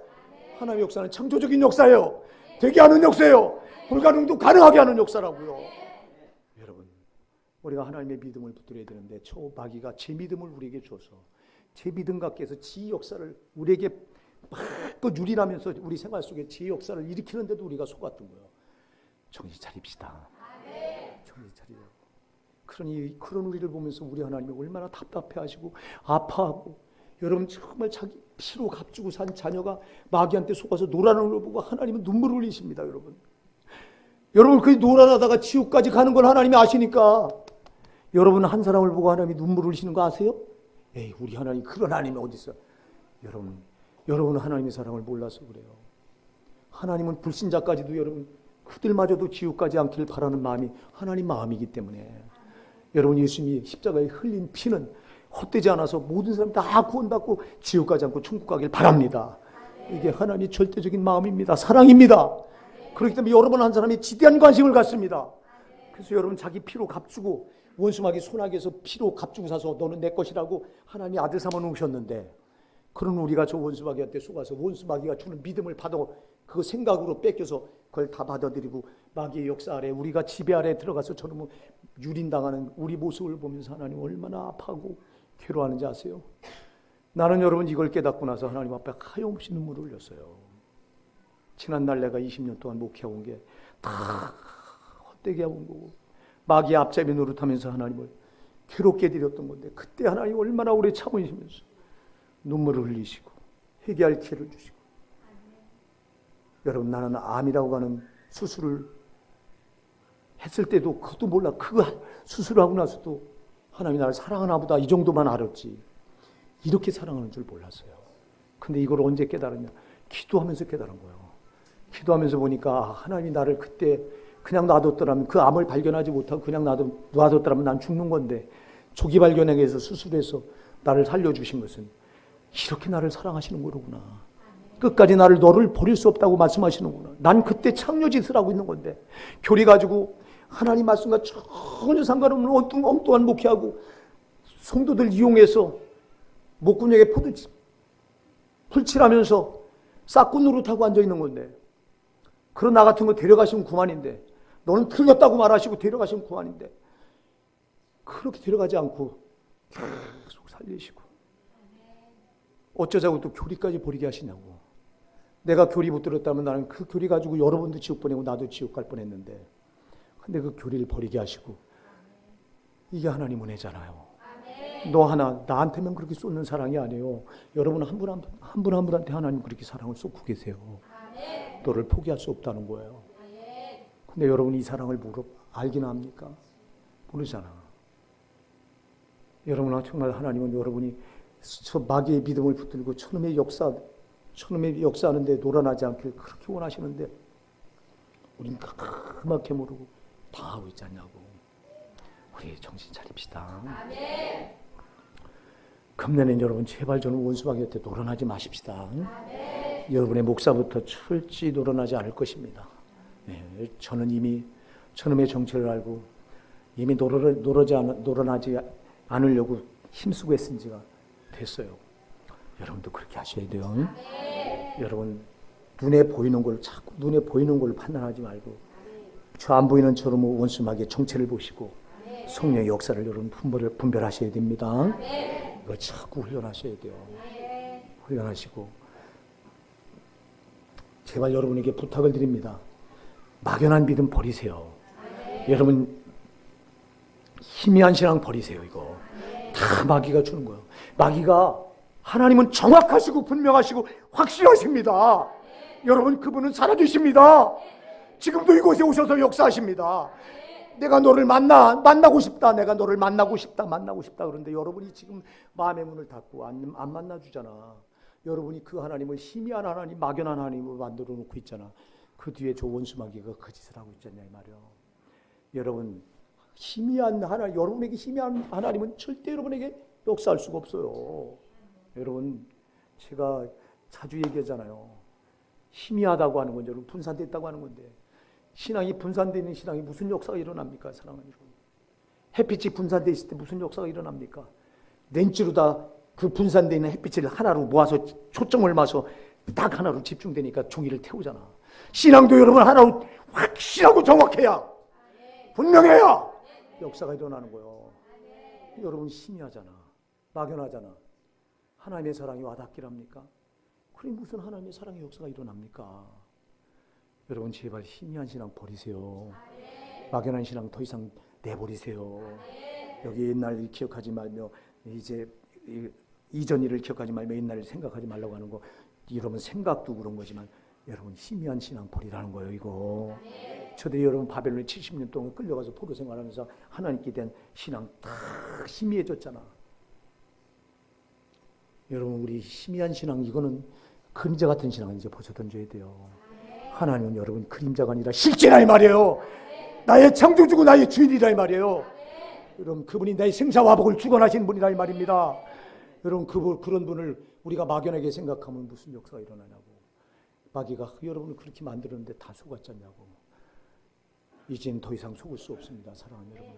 하나님의 역사는 창조적인 역사예요. 되게 하는 역사예요. 불가능도 가능하게 하는 역사라고요. 여러분, 우리가 하나님의 믿음을 붙들어야 되는데 저 마귀가 제 믿음을 우리에게 줘서 제 믿음 갖게 해서 지 역사를 우리에게 마음껏 유린하면서 우리 생활 속에 지 역사를 일으키는데도 우리가 속았던 거예요. 정신 차립시다. 정신 차리라고. 그러니 그런 우리를 보면서 우리 하나님이 얼마나 답답해하시고 아파하고, 여러분 정말 자기 피로 값주고 산 자녀가 마귀한테 속아서 놀아나는 걸 보고 하나님은 눈물을 흘리십니다. 여러분 그 놀아나다가 지옥까지 가는 걸 하나님이 아시니까, 여러분 한 사람을 보고 하나님이 눈물을 흘리시는 거 아세요? 에이, 우리 하나님 그런 하나님이 어디 있어요? 여러분 하나님의 사랑을 몰라서 그래요. 하나님은 불신자까지도 여러분 그들마저도 지옥 가지 않기를 바라는 마음이 하나님 마음이기 때문에, 여러분 예수님이 십자가에 흘린 피는 헛되지 않아서 모든 사람 다 구원받고 지옥 가지 않고 천국 가길 바랍니다. 이게 하나님의 절대적인 마음입니다. 사랑입니다. 그렇기 때문에 여러분 한 사람이 지대한 관심을 갖습니다. 그래서 여러분 자기 피로 값주고, 원수 마귀 손아귀에서 피로 값주고 사서 너는 내 것이라고 하나님이 아들 삼아 놓으셨는데, 그런 우리가 저 원수 마귀한테 속아서 원수 마귀가 주는 믿음을 받아 그 생각으로 뺏겨서 그걸 다 받아들이고 마귀의 역사 아래, 우리가 지배 아래 들어가서 저놈을 유린당하는 우리 모습을 보면서 하나님 얼마나 아파하고 괴로워하는지 아세요? 나는 여러분 이걸 깨닫고 나서 하나님 앞에 하염없이 눈물을 흘렸어요. 지난날 내가 20년 동안 목회하고 온 게 다 헛되게 하고 온 거고, 마귀의 앞잡이 노릇하면서 하나님을 괴롭게 드렸던 건데, 그때 하나님 얼마나 오래 참으시면서 눈물을 흘리시고 회개할 기회를 주시고. 여러분 나는 암이라고 하는 수술을 했을 때도 그것도 몰라. 그 수술을 하고 나서도 하나님이 나를 사랑하나 보다 이 정도만 알았지, 이렇게 사랑하는 줄 몰랐어요. 근데 이걸 언제 깨달았냐? 기도하면서 깨달은 거예요. 기도하면서 보니까 하나님이 나를 그때 그냥 놔뒀더라면, 그 암을 발견하지 못하고 그냥 놔뒀더라면 난 죽는 건데, 조기 발견에 의해서 수술해서 나를 살려주신 것은 이렇게 나를 사랑하시는 거로구나. 끝까지 너를 버릴 수 없다고 말씀하시는구나. 난 그때 창녀짓을 하고 있는 건데, 교리 가지고 하나님 말씀과 전혀 상관없는 엉뚱한 목회하고 성도들 이용해서 목구멍에 풀칠하면서 싹구 노릇하고 앉아있는 건데, 그런 나 같은 거 데려가시면 그만인데, 너는 틀렸다고 말하시고 데려가시면 그만인데, 그렇게 데려가지 않고 계속 살리시고, 어쩌자고 또 교리까지 버리게 하시냐고. 내가 교리 못 들었다면 나는 그 교리 가지고 여러분도 지옥 보내고 나도 지옥 갈 뻔했는데, 근데 그 교리를 버리게 하시고. 이게 하나님 은혜잖아요. 너 하나 나한테만 그렇게 쏟는 사랑이 아니에요. 여러분 한 분 한 분한테 하나님 그렇게 사랑을 쏟고 계세요. 너를 포기할 수 없다는 거예요. 근데 여러분 이 사랑을 알기나 합니까? 모르잖아. 여러분 정말 하나님은 여러분이 저 마귀의 믿음을 붙들고 천음의 역사하는데 놀아나지 않길 그렇게 원하시는데, 우린 그렇게 모르고 당하고 있지 않냐고. 우리 정신 차립시다. 금년엔 여러분 제발 저는 원수 마귀한테 놀아나지 마십시다. 여러분의 목사부터 철저히 놀아나지 않을 것입니다. 네, 저는 이미 저놈의 정체를 알고 이미 놀아나지 않으려고 힘쓰고 했은 지가 됐어요. 여러분도 그렇게 하셔야 돼요. 여러분 눈에 보이는 걸 자꾸 눈에 보이는 걸 판단하지 말고, 저 안 보이는 저놈의 원수 마귀의 정체를 보시고 성령의 역사를 여러분 분별하셔야 됩니다. 이거 자꾸 훈련하셔야 돼요. 훈련하시고, 제발 여러분에게 부탁을 드립니다. 막연한 믿음 버리세요. 여러분 희미한 신앙 버리세요. 이거 다 마귀가 주는 거예요. 마귀가, 하나님은 정확하시고 분명하시고 확실하십니다. 여러분 그분은 살아계십니다. 지금도 이곳에 오셔서 역사하십니다. 내가 너를 만나고 싶다. 내가 너를 만나고 싶다. 그런데 여러분이 지금 마음의 문을 닫고 안 만나주잖아. 여러분이 그 하나님을 희미한 하나님, 막연한 하나님으로 만들어 놓고 있잖아. 그 뒤에 저 원수 마귀가 그 짓을 하고 있잖냐 이 말이야. 여러분 희미한 하나님, 여러분에게 희미한 하나님은 절대 여러분에게 역사할 수가 없어요. 여러분 제가 자주 얘기하잖아요. 희미하다고 하는 건 여러분 분산됐다고 하는 건데, 신앙이 분산되어 있는 신앙이 무슨 역사가 일어납니까? 사랑하는 여러분, 햇빛이 분산되어 있을 때 무슨 역사가 일어납니까? 렌즈로 다 그 분산되어 있는 햇빛을 하나로 모아서 초점을 맞춰 딱 하나로 집중되니까 종이를 태우잖아. 신앙도 여러분 하나로 확실하고 정확해야, 분명해야 역사가 일어나는 거예요. 여러분 희미하잖아, 막연하잖아. 하나님의 사랑이 와닿기랍니까? 그래 무슨 하나님의 사랑의 역사가 일어납니까? 여러분 제발 희미한 신앙 버리세요. 막연한 신앙 더 이상 내버리세요. 여기 옛날 기억하지 말며 이제 이전 일을 기억하지 말며 옛날을 생각하지 말라고 하는 거, 여러분 생각도 그런 거지만 여러분 희미한 신앙 버리라는 거예요. 이거 저도 여러분 바벨론에 70년 동안 끌려가서 포로 생활하면서 하나님께 대한 신앙 다 희미해졌잖아. 여러분 우리 희미한 신앙, 이거는 그림자 같은 신앙은 이제 벗어 던져야 돼요. 하나님은 여러분 그림자가 아니라 실제라 이 말이에요. 나의 창조주고 나의 주인이라 이 말이에요. 여러분 그분이 나의 생사화복을 주관하신 분이라 이 말입니다. 여러분 그런 분을 우리가 막연하게 생각하면 무슨 역사가 일어나냐고. 마귀가 여러분을 그렇게 만들었는데 다 속았잖냐고. 이제는 더 이상 속을 수 없습니다. 사랑하는 여러분.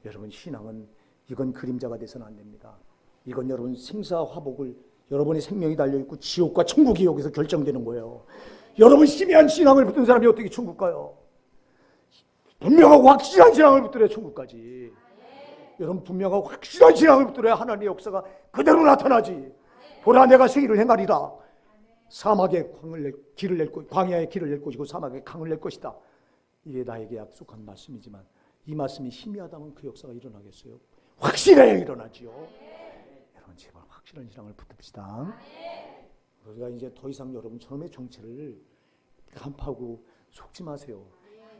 여러분 신앙은 이건 그림자가 돼서는 안 됩니다. 이건 여러분 생사화복을, 여러분의 생명이 달려있고 지옥과 천국이 여기서 결정되는 거예요. 여러분 희미한 신앙을 붙든 사람이 어떻게 천국 가요? 분명하고 확실한 신앙을 붙들어야 천국까지. 여러분 분명하고 확실한 신앙을 붙들어야 하나님의 역사가 그대로 나타나지. 보라 내가 세일을 행하리라. 사막에 길을 낼 것, 광야에 길을 낼 것이고 사막에 강을 낼 것이다. 이게 나에게 약속한 말씀이지만 이 말씀이 희미하다면 그 역사가 일어나겠어요? 확실해야 일어나지요. 여러분 제발 확실한 신앙을 붙듭시다. 우리가 이제 더 이상 여러분 처음의 정체를 간파하고 속지 마세요.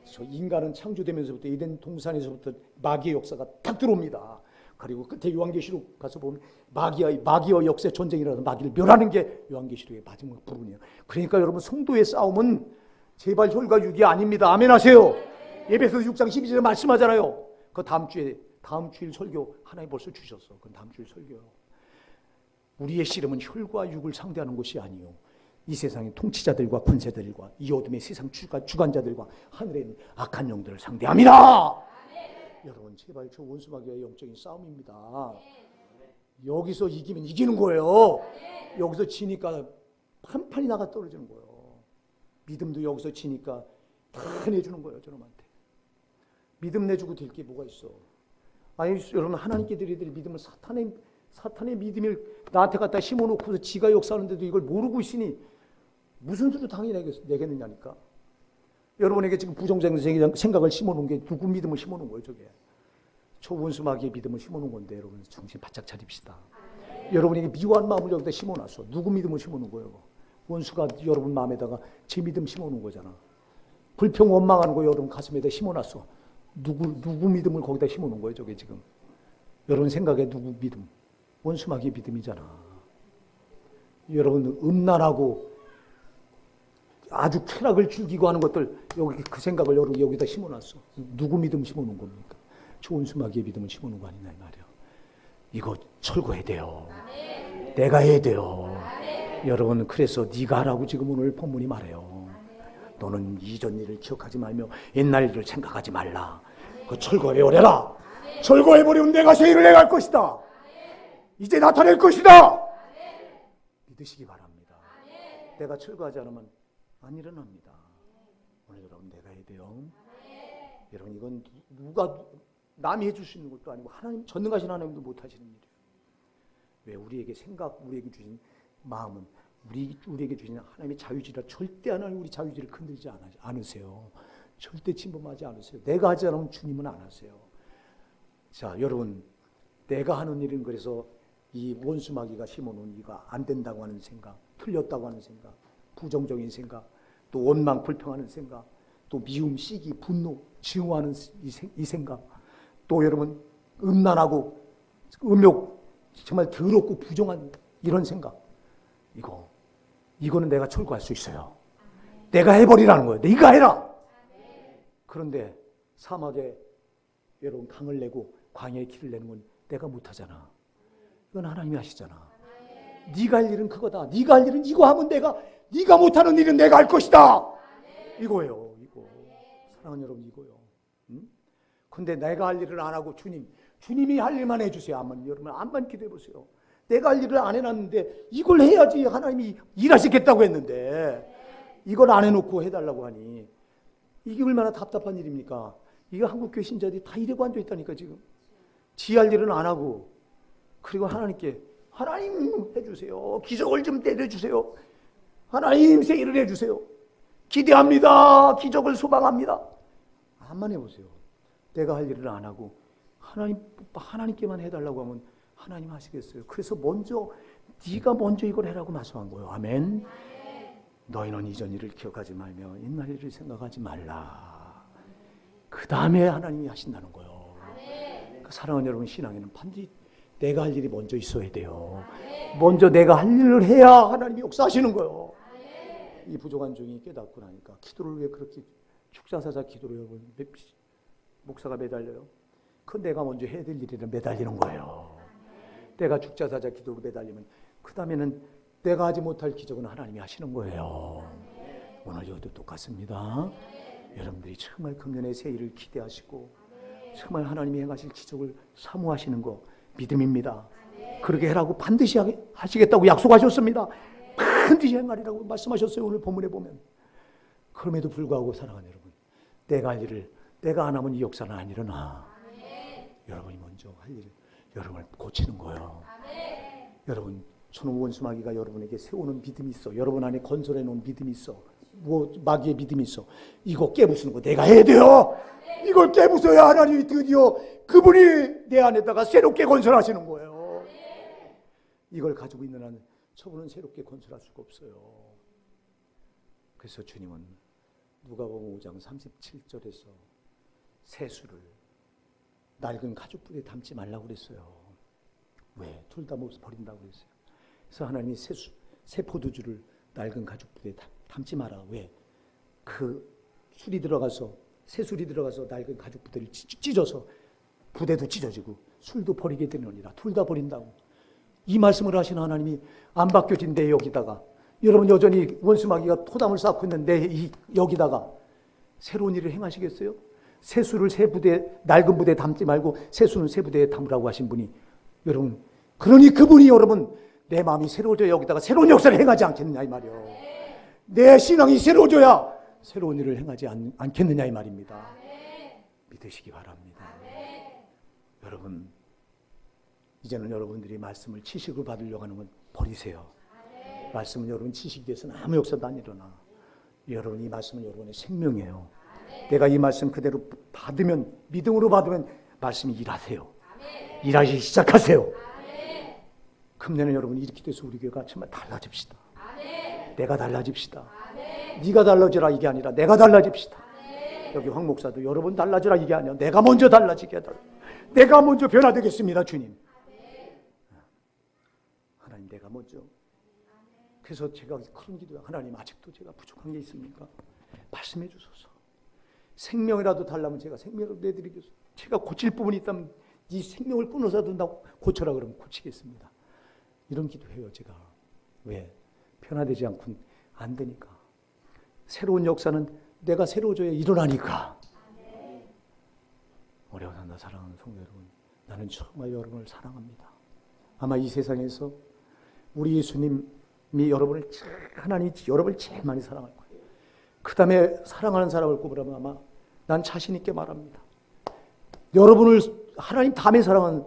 저 인간은 창조되면서부터 에덴 동산에서부터 마귀의 역사가 탁 들어옵니다. 그리고 끝에 요한계시록 가서 보면 마귀와 역사의 전쟁이라서 마귀를 멸하는 게 요한계시록의 마지막 부분이에요. 그러니까 여러분 성도의 싸움은 제발 혈과 육이 아닙니다. 아멘 하세요. 에베소서 6장 12절에 말씀하잖아요. 그 다음 주일 설교 하나님 벌써 주셨어. 그 다음 주일 설교요. 우리의 씨름은 혈과 육을 상대하는 것이 아니요, 이 세상의 통치자들과 권세들과 이 어둠의 세상 주관자들과 하늘에 있는 악한 영들을 상대합니다. 여러분 제발 저 원수마귀와의 영적인 싸움입니다. 여기서 이기면 이기는 거예요. 여기서 지니까 판판이 나가 떨어지는 거예요. 믿음도 여기서 지니까 다 내주는 거예요. 저놈한테 믿음 내주고 될 게 뭐가 있어? 아니 여러분 하나님께 드려야 될 믿음을 사탄의 믿음을 나한테 갖다 심어놓고서 지가 역사하는데도 이걸 모르고 있으니 무슨 수로 당연히 내겠느냐니까. 여러분에게 지금 부정적인 생각을 심어놓은 게 누구 믿음을 심어놓은 거예요? 저게 저 원수마귀의 믿음을 심어놓은 건데 여러분 정신 바짝 차립시다. 여러분에게 미워한 마음을 여기다 심어놨어. 누구 믿음을 심어놓은 거예요? 원수가 여러분 마음에다가 제 믿음 심어놓은 거잖아. 불평 원망하는 거 여러분 가슴에다 심어놨어. 누구 믿음을 거기다 심어놓은 거예요? 저게 지금 여러분 생각에 누구 믿음? 원수마귀의 믿음이잖아. 여러분 음란하고 아주 쾌락을 즐기고 하는 것들, 여기 그 생각을 여러분 여기다 심어놨어. 누구 믿음 심어놓은 겁니까? 저 원수마귀의 믿음을 심어놓은 거 아니냐 이 말이야. 이거 철거해야 돼요. 내가 해야 돼요. 여러분 그래서 네가 하라고 지금 오늘 본문이 말해요. 너는 이전 일을 기억하지 말며 옛날 일을 생각하지 말라. 그 철거해버려라. 철거해버리면 내가 새 일을 행할 것이다. 이제 나타낼 것이다. 믿으시기 바랍니다. 내가 철거하지 않으면 안 일어납니다. 오늘 여러분 내가 해야 돼요. 여러분 이건 누가 남이 해줄 수 있는 것도 아니고 하나님, 전능하신 하나님도 못하시는 일이에요. 왜? 우리에게 우리에게 주신 마음은 우리에게 주신 하나님의 자유지라 절대 하나님 우리 자유지를 건들지 않으세요. 절대 침범하지 않으세요. 내가 하지 않으면 주님은 안 하세요. 자 여러분, 내가 하는 일은 그래서 이 원수마귀가 심어놓은 이가 안 된다고 하는 생각, 틀렸다고 하는 생각, 부정적인 생각, 또 원망 불평하는 생각, 또 미움, 시기, 분노, 증오하는 이 생각, 또 여러분 음란하고 음욕, 정말 더럽고 부정한 이런 생각, 이거는 내가 철거할 수 있어요. 내가 해버리라는 거예요. 네가 해라. 그런데 사막에 여러분 강을 내고 광야에 길을 내는 건 내가 못하잖아. 이건 하나님이 하시잖아. 네가 할 일은 그거다. 네가 할 일은 이거 하면 네가 못하는 일은 내가 할 것이다. 이거예요. 이거. 사랑하는 여러분 이거요. 응? 근데 내가 할 일을 안 하고 주님이 할 일만 해주세요. 여러분 암만 기도해 보세요. 내가 할 일을 안 해놨는데 이걸 해야지 하나님이 일하시겠다고 했는데 이걸 안 해놓고 해달라고 하니 이게 얼마나 답답한 일입니까? 이게 한국교회 신자들이 다 이러고 앉아있다니까 지금. 지 할 일은 안 하고 그리고 하나님께 하나님 해주세요. 기적을 좀 내려주세요. 하나님 세일을 해주세요. 기대합니다. 기적을 소망합니다. 한번 해보세요. 내가 할 일을 안 하고 하나님께만 해달라고 하면 하나님 하시겠어요. 그래서 네가 먼저 이걸 해라고 말씀한 거예요. 아멘. 너희는 이전 일을 기억하지 말며 옛날 일을 생각하지 말라. 그 다음에 하나님이 하신다는 거예요. 그러니까 사랑하는 여러분, 신앙에는 반드시 내가 할 일이 먼저 있어야 돼요. 먼저 내가 할 일을 해야 하나님이 역사하시는 거예요. 이 부족한 종이 깨닫고 나니까 기도를 왜 그렇게 축사사자 기도를 목사가 매달려요? 그건 내가 먼저 해야 될 일이라 매달리는 거예요. 내가 축사사자 기도로 매달리면 그 다음에는 내가 하지 못할 기적은 하나님이 하시는 거예요. 오늘 여기도 똑같습니다. 여러분들이 정말 금년의 새 일을 기대하시고 정말 하나님이 행하실 기적을 사모하시는 거 믿음입니다. 그렇게 해라고 반드시 하시겠다고 약속하셨습니다. 반드시 행하리라고 말씀하셨어요. 오늘 본문에 보면. 그럼에도 불구하고 사랑하는 여러분, 내가 할 일을 내가 안 하면 이 역사는 안 일어나. 여러분이 먼저 할 일을 여러분을 고치는 거예요. 여러분, 저는 원수마귀가 여러분에게 세우는 믿음이 있어. 여러분 안에 건설해 놓은 믿음이 있어. 마귀의 믿음이 있어. 이거 깨부수는 거 내가 해야 돼요. 이걸 깨부숴야 하나님이 드디어 그분이 내 안에다가 새롭게 건설하시는 거예요. 이걸 가지고 있는 한 저분은 새롭게 건설할 수가 없어요. 그래서 주님은 누가복음 5장 37절에서 세수를 낡은 가죽불에 담지 말라고 그랬어요. 왜? 둘 다 버린다고 그랬어요. 그래서 하나님이 새 포도주를 낡은 가죽불에 담지 마라. 왜? 그 술이 들어가서 새 술이 들어가서 낡은 가죽부대를 찢어서 부대도 찢어지고 술도 버리게 되느니라. 둘 다 버린다고. 이 말씀을 하시는 하나님이 안 바뀌어진 내 여기다가 여러분 여전히 원수마귀가 토담을 쌓고 있는데 여기다가 새로운 일을 행하시겠어요? 새 술을 새 부대 낡은 부대에 담지 말고 새 술은 새 부대에 담으라고 하신 분이 여러분 그러니 그분이 여러분 내 마음이 새로워져 여기다가 새로운 역사를 행하지 않겠느냐 이 말이요. 내 신앙이 새로워져야 새로운 일을 행하지 않겠느냐 이 말입니다. 믿으시기 바랍니다. 여러분 이제는 여러분들이 말씀을 지식으로 받으려고 하는 건 버리세요. 말씀은 여러분 지식이 돼서는 아무 역사도 안 일어나. 여러분 이 말씀은 여러분의 생명이에요. 내가 이 말씀 그대로 받으면 믿음으로 받으면 말씀이 일하세요. 일하기 시작하세요. 금년에 여러분 이렇게 돼서 우리 교회가 정말 달라집시다. 내가 달라집시다. 네가 달라지라 이게 아니라 내가 달라집시다. 여기 황 목사도 여러분 달라지라 이게 아니라 내가 먼저 달라지게 해달라. 내가 먼저 변화되겠습니다 주님. 하나님 내가 먼저. 그래서 제가 그런 기도해요. 하나님 아직도 제가 부족한 게 있습니까? 말씀해 주소서. 생명이라도 달라면 제가 생명을 내드리겠습니다. 제가 고칠 부분이 있다면 이 생명을 끊어서도 나 고쳐라 그러면 고치겠습니다. 이런 기도해요 제가. 왜? 변화되지 않고는 안 되니까. 새로운 역사는 내가 새로워져야 일어나니까. 어려워한다 사랑하는 성도 여러분. 나는 정말 여러분을 사랑합니다. 아마 이 세상에서 우리 예수님이 여러분을 하나님이 여러분을 제일 많이 사랑할 거예요. 그 다음에 사랑하는 사람을 꼽으라면 아마 난 자신 있게 말합니다. 여러분을 하나님 다음에 사랑하는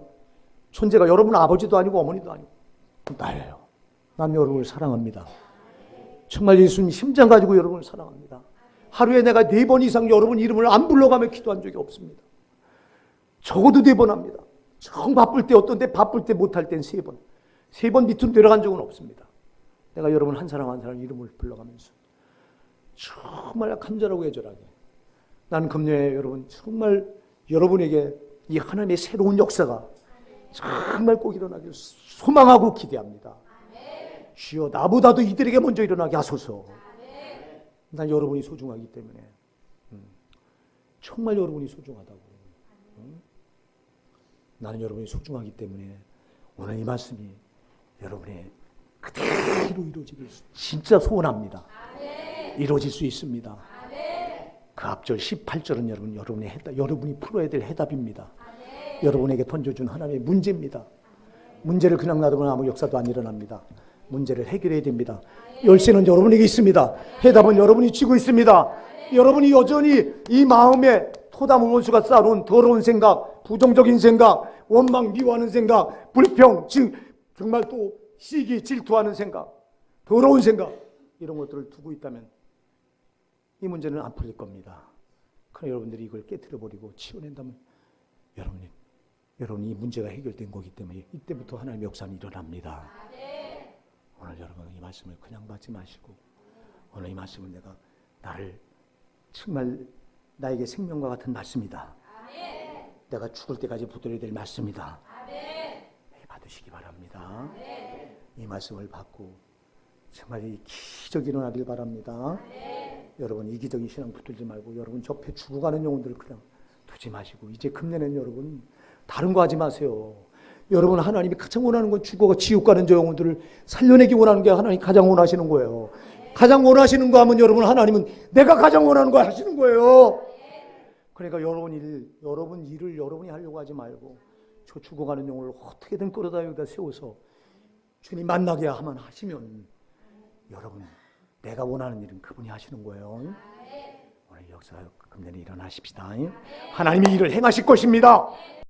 존재가 여러분 아버지도 아니고 어머니도 아니고 나예요. 난 여러분을 사랑합니다. 정말 예수님 심장 가지고 여러분을 사랑합니다. 하루에 내가 4번 이상 여러분 이름을 안 불러가며 기도한 적이 없습니다. 적어도 4번 합니다. 정 바쁠 때 어떤 때 바쁠 때 못할 땐 3번. 3번 밑으로 내려간 적은 없습니다. 내가 여러분 한 사람 한 사람 이름을 불러가면서 정말 간절하고 애절하게 나는 금년에 여러분 정말 여러분에게 이 하나님의 새로운 역사가 정말 꼭 일어나길 소망하고 기대합니다. 주여 나보다도 이들에게 먼저 일어나게 하소서. 난 여러분이 소중하기 때문에 정말 여러분이 소중하다고. 나는 여러분이 소중하기 때문에 오늘 이 말씀이 여러분의 그대로 이루어지길 진짜 소원합니다. 이루어질 수 있습니다. 그 앞절 18절은 여러분이 풀어야 될 해답입니다. 여러분에게 던져준 하나님의 문제입니다. 문제를 그냥 놔두면 아무 역사도 안 일어납니다. 문제를 해결해야 됩니다. 열쇠는 여러분에게 있습니다. 해답은 여러분이 쥐고 있습니다. 여러분이 여전히 이 마음에 토담 원수가 쌓아놓은 더러운 생각, 부정적인 생각, 원망, 미워하는 생각, 불평, 정말 또 시기, 질투하는 생각, 더러운 생각, 이런 것들을 두고 있다면 이 문제는 안 풀릴 겁니다. 그러나 여러분들이 이걸 깨트려버리고 치워낸다면 여러분이 이 문제가 해결된 거기 때문에 이때부터 하나님의 역사는 일어납니다. 오늘 여러분 이 말씀을 그냥 받지 마시고 오늘 이 말씀은 나를 정말 나에게 생명과 같은 말씀이다. 내가 죽을 때까지 붙들어야 될 말씀이다. 받으시기 바랍니다. 이 말씀을 받고 정말 이 기적이 일어나길 바랍니다. 여러분 이기적인 신앙 붙들지 말고 여러분 접해 죽어가는 영혼들을 그냥 두지 마시고 이제 금년에는 여러분 다른 거 하지 마세요. 여러분 하나님이 가장 원하는 건 죽어가 지옥 가는 저 영혼들을 살려내기 원하는 게 하나님이 가장 원하시는 거예요. 가장 원하시는 거 하면 여러분 내가 가장 원하는 거 하시는 거예요. 그러니까 여러분 일을 여러분이 하려고 하지 말고 저 죽어가는 영혼을 어떻게든 끌어다 여기다 세워서 주님 만나게 하면 하시면 여러분 내가 원하는 일은 그분이 하시는 거예요. 오늘 역사 금년에 일어나십시다. 하나님이 일을 행하실 것입니다.